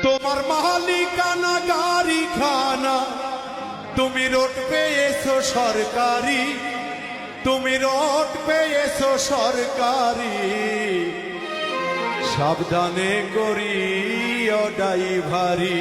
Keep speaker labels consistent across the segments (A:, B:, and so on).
A: তোমার মালিকানা গাড়ি খানা, তুমি রোড পেয়েছো সরকারি, তুমি রোড পেয়েছো সরকারি। সাবধানে করিও ড্রাইভারি।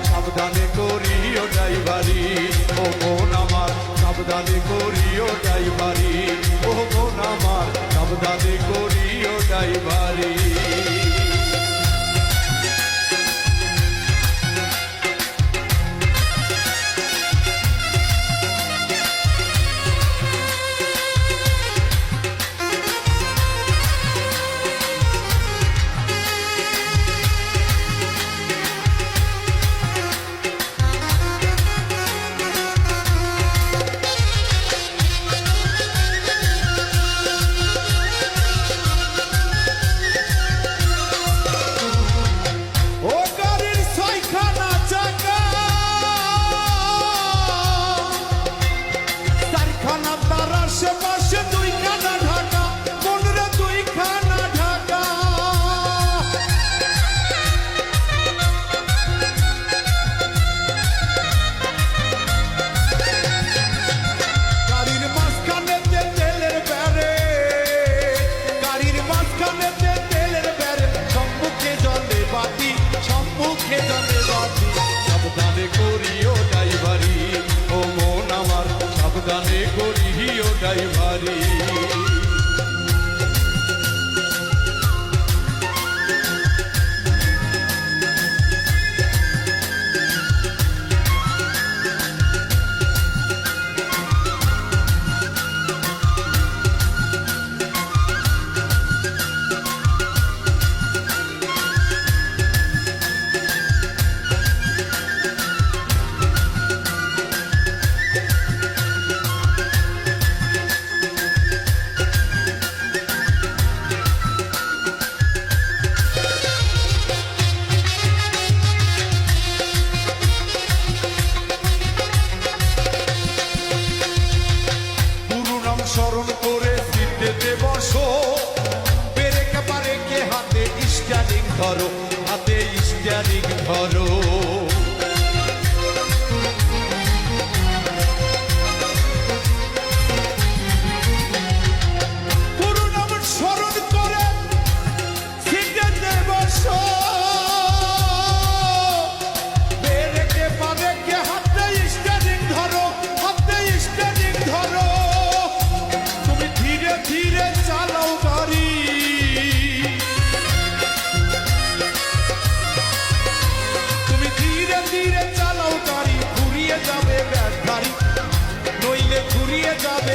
A: সাবধানে করিও ড্রাইভারি, ও মন আমার সাবধানে করিও ড্রাইভারি। সাবধানে করিও ড্রাইভারি, ও মন আমার সাবধানে করিও ড্রাইভারি। স্মরণ করে সিটে বসো, ব্রেকে বারেকে হাতে স্টিয়ারিং ধরো, হাতে স্টিয়ারিং ধরো। গুরু নাম স্মরণ করে সিটে বসো, ব্রেকে বারেকে হাতে স্টিয়ারিং ধরো, হাতে স্টিয়ারিং ধরো। ধীরে চালাও গাড়ি, তুমি ধীরে ধীরে চালাও গাড়ি, ঘুরিয়ে যাবে ব্যাটারি, নইলে ঘুরিয়ে যাবে।